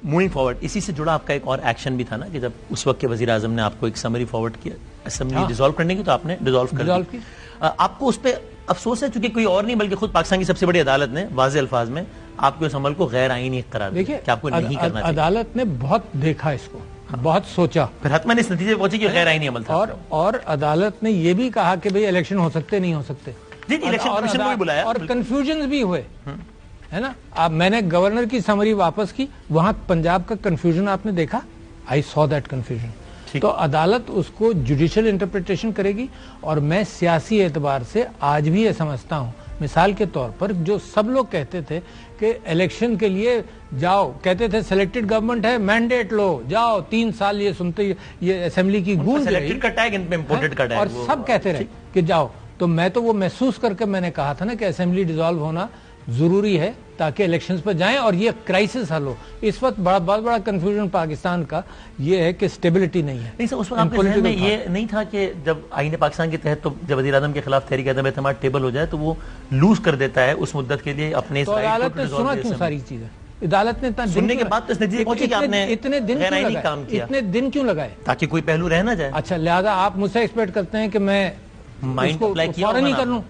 Moving forward اسی سے جڑا آپ کا ایک اور ایکشن بھی تھا نا کہ جب اس وقت کے وزیر اعظم نے آپ کو ایک سمری فارورڈ کیا اسمبلی ڈیزالو کرنے کی تو آپ نے ڈیزالو کر دی. آپ کو اس پہ افسوس ہے چونکہ کوئی اور نہیں بلکہ خود پاکستان کی سب سے بڑی عدالت نے واضح الفاظ میں آپ کے اس عمل کو غیر آئینی قرار دیا کہ آپ کو نہیں کرنا چاہیے. عدالت نے بہت دیکھا اس کو, بہت سوچا, پھر حتماً اس نتیجے پہ پہنچی کہ غیر آئینی عمل تھا. اور عدالت نے یہ بھی کہا کہ بھئی الیکشن ہو سکتے نہیں ہو سکتے, الیکشن کمیشن کو بھی بلایا اور کنفیوژنز بھی ہوئے ہے نا. اب میں نے گورنر کی سمری واپس کی, وہاں پنجاب کا کنفیوژن آپ نے دیکھا, آئی سو دیٹ کنفیوژن. تو عدالت اس کو جوڈیشل انٹرپریٹیشن کرے گی. اور میں سیاسی اعتبار سے آج بھی یہ سمجھتا ہوں, مثال کے طور پر جو سب لوگ کہتے تھے کہ الیکشن کے لیے جاؤ, کہتے تھے سلیکٹڈ گورنمنٹ ہے مینڈیٹ لو جاؤ 3 سال, یہ سنتے یہ اسمبلی کی گونج رہی اور سب کہتے رہے کہ جاؤ. تو میں تو وہ محسوس کر کے میں نے کہا تھا نا کہ اسمبلی ڈیزالو ہونا ضروری ہے تاکہ الیکشنز پر جائیں اور یہ کرائسس حل ہو. اس وقت بہت بڑا کنفیوژن پاکستان کا یہ ہے کہ سٹیبلٹی نہیں ہے. نہیں سر, اس وقت آپ کے ذہن میں یہ نہیں تھا کہ جب آئین پاکستان کے تحت تو جب وزیر اعظم کے خلاف تحریک عدم اعتماد ٹیبل ہو جائے تو وہ لوز کر دیتا ہے اس مدت کے لیے اپنے, تو عدالت نے سنا کیوں ساری چیزیں؟ عدالت نے سننے کے بعد اس نتیجے پہنچے کہ آپ نے غیر آئینی کام کیا. اتنے دن کیوں لگائے؟ تاکہ کوئی پہلو رہ نہ جائے. اچھا, لہذا آپ مجھ سے ایکسپیکٹ کرتے ہیں کہ میں فوراً ہی کر لوں؟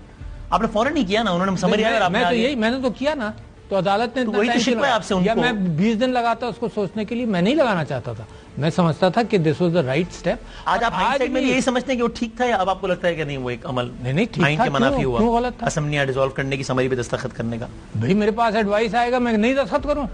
آپ نے فوراً نہیں کیا نا, انہوں نے سمجھ آیا. میں تو یہی میں نے تو کیا نا. تو عدالت نے یا میں 20 دن لگاتا اس کو سوچنے کے لیے, میں نہیں لگانا چاہتا تھا. میں سمجھتا تھا کہ this was the right step. آج آپ ہائنڈ میں یہی سمجھتے ہیں کہ وہ ٹھیک تھا یا اب آپ کو لگتا ہے کہ نہیں وہ ایک عمل نہیں ٹھیک تھا, منافی ہوا, کیوں غلط تھا اسمبلیاں ڈیزالو کرنے کی سمری پہ دستخط کرنے کا؟ بھائی میرے پاس ایڈوائس آئے گا, میں نہیں دستخط کروں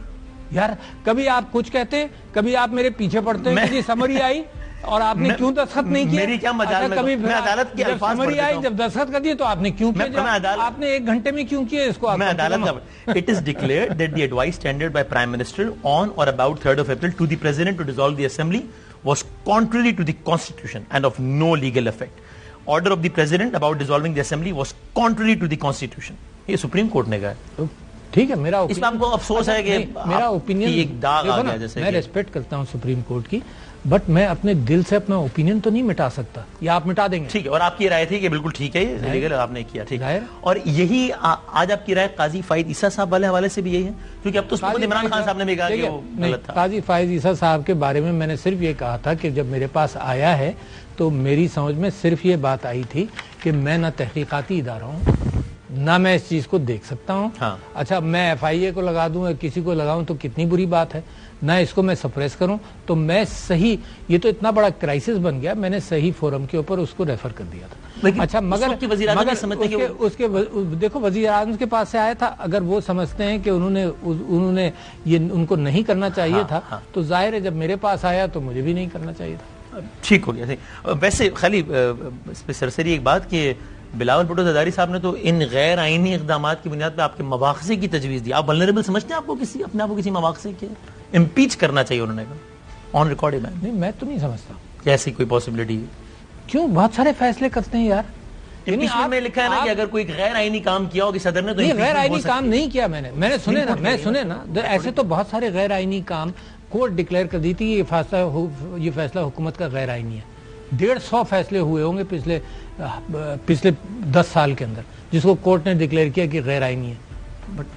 یار. کبھی آپ کچھ کہتے, کبھی آپ میرے پیچھے پڑتے ہیں کہ سمری آئی اور آپ نے کیوں دستخط نہیں کیا. میری کیا مجال میں, میں عدالت کی الفاظ سمری آئی جب دستخط کر دیے تو آپ نے کیوں کیا؟ آپ نے 1 گھنٹے میں کیوں کیا اس کو؟ میں عدالت it is declared that the advice tendered by Prime Minister on or about 3rd of April to the President to dissolve the Assembly was contrary to the Constitution and of no legal effect. Order of the President about dissolving the Assembly was contrary to the Constitution. یہ supreme court نے کہا. ٹھیک ہے, میرا اس میں آپ کو افسوس ہے کہ میرا اوپینین ایک داغ آ گیا. جیسے میں ریسپیکٹ کرتا ہوں سپریم کورٹ کی, بٹ میں اپنے دل سے اپنا اوپینین تو نہیں مٹا سکتا, یا آپ مٹا دیں گے؟ ٹھیک ہے, اور آپ کی رائے تھی کہ بالکل ٹھیک ہے یہ لیگل آپ نے کیا, ٹھیک ہے. اور یہی آج آپ کی رائے قاضی فائد عیسیٰ صاحب والے حوالے سے بھی یہی ہے, کیونکہ اب تو عمران خان صاحب نے بھی کہا کہ وہ غلط تھا. قاضی فائد عیسیٰ صاحب کے بارے میں میں نے صرف یہ کہا تھا کہ جب میرے پاس آیا ہے تو میری سمجھ میں صرف یہ بات آئی تھی کہ میں نہ تحقیقاتی ادارہ ہوں, نہ میں اس چیز کو دیکھ سکتا ہوں. اچھا, میں ایف آئی اے کو لگا دوں یا کسی کو لگاؤں تو کتنی بری بات ہے, نہ اس کو میں سپریس کروں. تو میں صحیح, یہ تو اتنا بڑا کرائسس بن گیا, میں نے صحیح فورم کے اوپر اس کو ریفر کر دیا تھا. اچھا, مگر اس کے دیکھو وزیر اعظم کے پاس سے آیا تھا, اگر وہ سمجھتے ہیں کہ انہوں نے یہ ان کو نہیں کرنا چاہیے تھا تو ظاہر ہے جب میرے پاس آیا تو مجھے بھی نہیں کرنا چاہیے تھا. ٹھیک ہو گیا. ویسے خالی اس پہ سرسری ایک بات کہ بلاول بھٹو زرداری صاحب نے تو ان غیر آئینی اقدامات کی بنیاد پہ آپ کے مواخذے کی تجویز دی. آپ ولنریبل سمجھتے ہیں آپ کو اپنے آپ کو کسی مواخذے کے امپیچ کرنا چاہیے؟ انہوں نے کہا آن ریکارڈ. میں تو نہیں سمجھتا کہ ایسی کوئی پاسبلٹی ہے. کیوں, بہت سارے فیصلے کرتے ہیں یار. امپیچمنٹ میں لکھا ہے نا کہ اگر کوئی غیر آئینی کام کیا ہو کہ صدر نے, تو غیر آئینی کام نہیں کیا. میں نے سنے نا ایسے تو بہت سارے غیر آئینی کام کورٹ ڈکلیئر کر دی تھی یہ فیصلہ حکومت کا غیر آئینی ہے. 150 فیصلے ہوئے ہوں گے پچھلے 10 سال کے اندر جس کو کورٹ نے ڈکلیئر کیا کہ غیر آئینی ہے. بٹ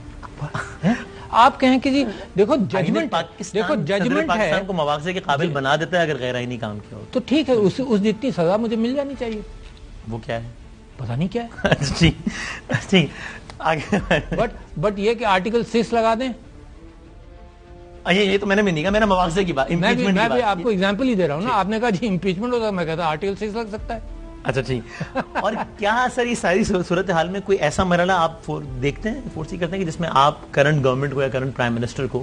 آپ کہیں کہ جی دیکھو ججمنٹ پاکستان کو مواخذے کے قابل بنا دیتا ہے اگر غیر آئینی کام کیا ہو تو ٹھیک ہے, اس جتنی سزا مجھے مل جانی چاہیے. وہ کیا ہے پتہ نہیں کیا ہے. بٹ یہ کہ آرٹیکل 6 لگا دیں, یہ تو میں نے بھی نہیں کہا, میں نے مواخذے کی بات, میں بھی آپ کو ایگزامپل ہی دے رہا ہوں نا. آپ نے کہا جی امپیچمنٹ ہوتا ہے, میں کہتا آرٹیکل 6 لگ سکتا ہے. اچھا ٹھیک. اور کیا سر یہ ساری صورتحال میں کوئی ایسا مرحلہ آپ دیکھتے ہیں, فورسی کرتے ہیں کہ جس میں آپ کرنٹ گورنمنٹ کو یا کرنٹ پرائم منسٹر کو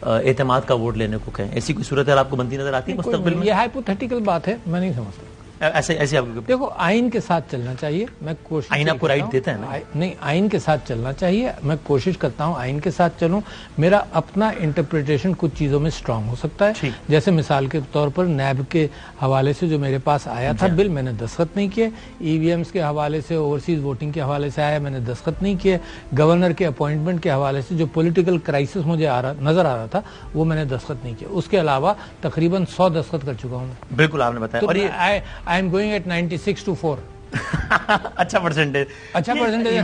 اعتماد کا ووٹ لینے کو کہیں؟ ایسی کوئی صورتحال آپ کو بنتی نظر آتی ہے مستقبل میں؟ یہ ہائپوتھیٹیکل بات ہے, میں نہیں سمجھتا. ایسے آپ دیکھو آئین کے ساتھ چلنا چاہیے. میں کوشش آئین آپ کو رائٹ دیتا ہے نا؟ نہیں, آئین کے ساتھ چلنا چاہیے. میں کوشش کرتا ہوں آئین کے ساتھ چلوں. میرا اپنا انٹرپریٹیشن کچھ چیزوں میں سٹرانگ ہو سکتا ہے. جیسے مثال کے طور پر نیب کے حوالے سے جو میرے پاس آیا تھا بل, میں نے دستخط نہیں کیے. ای وی ایمز کے حوالے سے, اوورسیز ووٹنگ کے حوالے سے آیا, میں نے دستخط نہیں کیے. گورنر کے اپوائنٹمنٹ کے حوالے سے جو پولیٹیکل کرائسس مجھے نظر آ رہا تھا وہ میں نے دستخط نہیں کیا. اس کے علاوہ تقریباً 100 دستخط کر چکا ہوں میں. بالکل آپ نے بتایا. اور I am going at 96 to 4. اچھا پرسنٹیج. اچھا پرسنٹیج.